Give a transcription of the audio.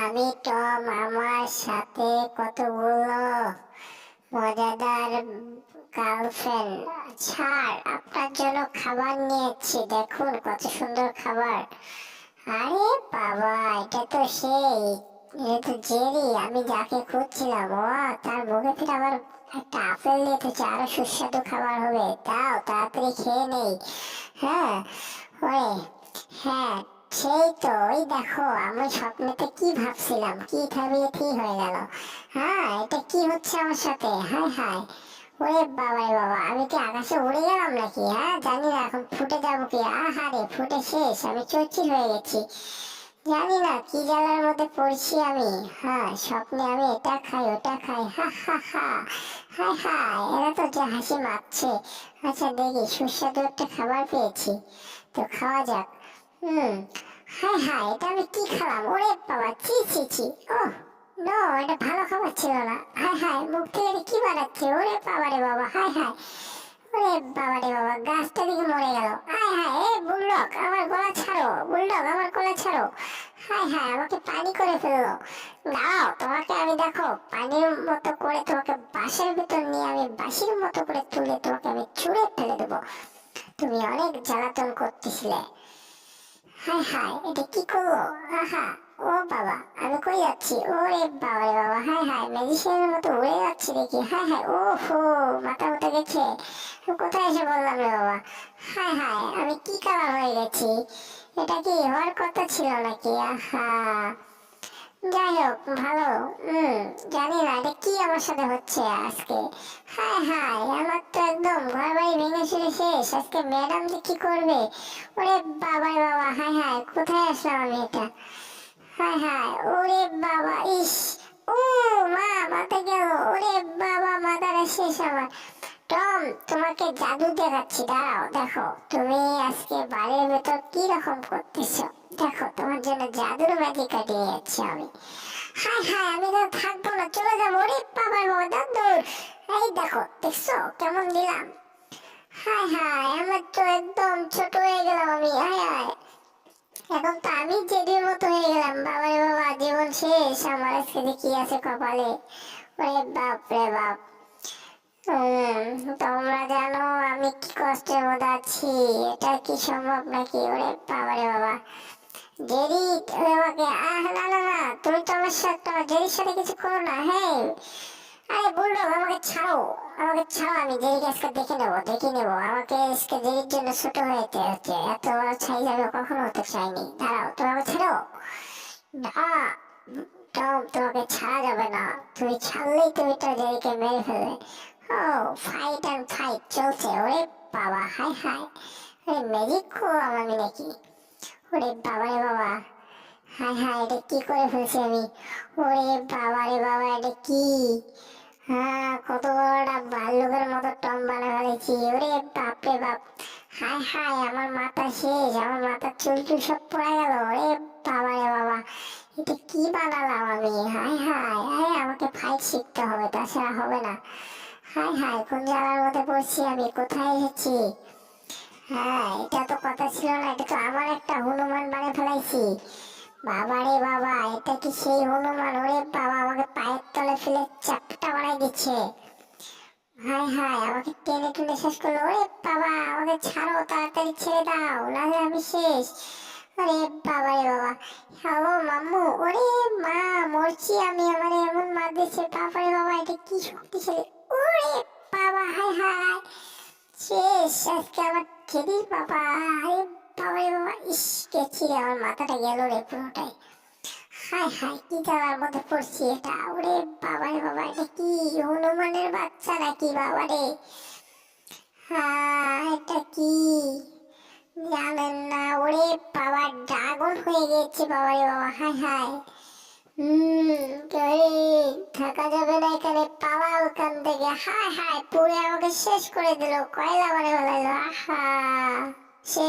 আমি টম আমার সাথে কতগুলো মজাদার গার্লফ্রেন্ড। ছাড়, আপনার জন্য খাবার নিয়েছি, দেখুন কত সুন্দর খাবার। আরে বাবা, এটা তো সেই, এটা তো জেরি। আমি যাকে খুঁজছিলাম, ও তার মুখে ফিরে আমার একটা আপেল নিয়ে এসেছে, আরো সুস্বাদু খাবার হবে। দাও, তাড়াতাড়ি খেয়ে নেই। হ্যাঁ, ওরে, হ্যাঁ, সেই তো। ওই দেখো, আমি স্বপ্নেতে কি ভাবছিলাম, কি ভাবিয়ে কি হয়ে গেল। হ্যাঁ, এটা কি হচ্ছে আমার সাথে? হায় হায়, ওরে বাবা রে বাবা, আমি কি আকাশে উড়ে গেলাম নাকি? হ্যাঁ, জানি না এখন ফুটে যাবো কি। আহারে, ফুটে শেষ, আমি চৌচির হয়ে গেছি। জানি না কি জ্বালার মধ্যে পড়ছি আমি। হ্যাঁ, স্বপ্নে আমি এটা খাই ওটা খাই, হা হা হা। হায় হায়, এরা তো যে হাসি মারছে। আচ্ছা দেখি, সুস্বাদু একটা খাবার পেয়েছি, তো খাওয়া যাক। হুম। হায় হায়, এটা আমি কি খেলাম? ওরে বাবা, ছি ছি ছি। ওহ নো, এটা ভালো খাবার ছিল না। হায় হায়, মুখ থেকে এটা কি বানাচ্ছে? ওরে বাবা রে বাবা, হায় হায়। ওরে বাবা রে বাবা, গাছটা দিকে মরে গেল। হায় হায়, এ বুলডগ, আমার গলা ছাড়ো। বুলডগ, আমার গলা ছাড়ো। হায় হায়, আমাকে পানি করে ফেললো। দাঁড়াও, তোমাকে আমি দেখো পানির মতো করে তোমাকে বাঁশের ভিতর নিয়ে আমি বাঁশির মতো করে তুলে তোমাকে আমি ছুঁড়ে ফেলে দেবো। তুমি অনেক জ্বালাতন করতেছিলে। হায় হায়, এটা কি করলো? আহা, ও বাবা, আমি কই যাচ্ছি? ওরে বাবা রে বাবা, হায় হায়, ম্যাজিশিয়ানের মতো উড়ে যাচ্ছি দেখি। হায় হায়, ও হো, মাথা মতো গেছে। কোথায় এসে বললাম রে বাবা? হায় হায়, আমি কি কালার হয়ে গেছি? এটা কি হওয়ার কথা ছিল নাকি? আহা, যাই হোক, ভালো। জানি না এটা কি আমার সাথে হচ্ছে আজকে। হায় হায়, আমার তো একদম ঘর বাড়ি ভেঙে চুরে শেষ। আজকে ম্যাডাম যে কি করবে? ওরে বাবা রে বাবা, হায় হায়, কোথায় আসলাম আমি এটা? হায় হায়, ওরে বাবা, ইস, ও মা, মাথা গেল। ওরে বাবা, মাথাটা শেষ আমার। টম, তোমাকে জাদু দেখাচ্ছি, দাঁড়াও। দেখো, তুমি আজকে বাড়ির ভেতর কি রকম করতেছো। দেখো, তোমার জন্য জাদুর ম্যাজিক কাটিয়ে যাচ্ছি আমি। হায় হায়, আমি তো থাকবো না, চলে যাবো। ওরে বাবা বাবা, দাদুর। এই দেখো, দেখছো কেমন দিলাম? হায় হায়, আমার তো একদম ছোট হয়ে গেলাম আমি। হায় হায়, এখন তো আমি জেডির মতো হয়ে গেলাম। বাবারে বাবা, জীবন শেষ আমার। আজকে যে কি আছে কপালে? ওরে বাপ রে বাপ। তোমরা জানো আমি কি কষ্টের মধ্যে আছি? এটা কি সম্ভব নাকি? ওরে বাবারে বাবা, জেরি, তুমি আমাকে, না না না, তুমি তো আমার সাথে, জেরির সাথে কিছু করো না। হ্যাঁ, আরে বুলডগ, আমাকে ছাড়ো। আমাকে ছাড়ো, আমি জেরিকে আজকে দেখে নেবো, দেখে নেবো। আমাকে আজকে জেরির জন্য ছোট হয়েতে হচ্ছে। এত বড় সাইজ আমি কখনো হতে চাইনি। দাঁড়াও, তুমি আমাকে ছাড়ো। না, টম, তোমাকে ছাড়া যাবে না। তুমি ছাড়লেই তুমি তো জেরিকে মেরে ফেলবে। ও, ফাইট অ্যান্ড ফাইট চলছে। ওরে বাবা, হায় হায়, আরে ম্যাজিক করলাম আমি নাকি? ওরে বাবা রে বাবা, হায় হায়, এটা কি করে ফেলছি আমি? ওরে বাবা রে বাবা, এটা কি? হ্যাঁ, কত বড় একটা ভাল্লুকের মতো টম বানা ফেলেছি। ওরে বাপ রে বাপ, হায় হায়, আমার মাথা শেষ, আমার মাথার চুল টুল সব পড়ে গেল। ওরে বাবা রে বাবা, এটা কি বানালাম আমি? হায় হায়, আরে আমাকে ফাইট শিখতে হবে, তাছাড়া হবে না। হায় হায়, কোন জায়গার মধ্যে পড়ছি আমি? কোথায় এসেছি? হ্যাঁ, এটা তো কথা ছিল না, এটা তো আমার একটা হনুমান বানিয়ে ফেলাইছি। বাবা রে বাবা, এটা কি সেই হনুমান? ওরে বাবা, আমাকে পায়ের তলে ফেলে চ্যাপ্টা বানাই দিচ্ছে। হায় হায়, আমাকে টেনে টুনে শেষ করলো। ওরে বাবা, আমাকে ছাড়ো, তাড়াতাড়ি ছেড়ে দাও, নাহলে আমি শেষ। আরে বাবা রে বাবা, হ্যালো মাম্মু। ওরে মা, মরছি আমি, আমার এমন মার দিচ্ছে। বাবা রে বাবা, এটা কি শক্তিশালী। ওরে বাবা, হায় হায়, শেষ আজকে আমার। ছেড়িস বাবা। আরে বাবা রে বাবা, ইস, গেছি রে, আমার মাথাটা গেল রে পুরোটাই। হায় হায়, কি জ্বালার মধ্যে পড়ছি এটা। ওরে বাবা রে বাবা, এটা কি হনুমানের বাচ্চা নাকি? বাবা রে, হ্যাঁ, এটা কি জানেন না? ওরে বাবা, ড্রাগন হয়ে গেছে। বাবা রে বাবা, হায় হায়। কে, থাকা যাবে না এখানে, পালাও এখান থেকে। হায় হায়, পুড়ে আমাকে শেষ করে দিল, কয়লা বানিয়ে ফেলাইলো। আহা, শেষ।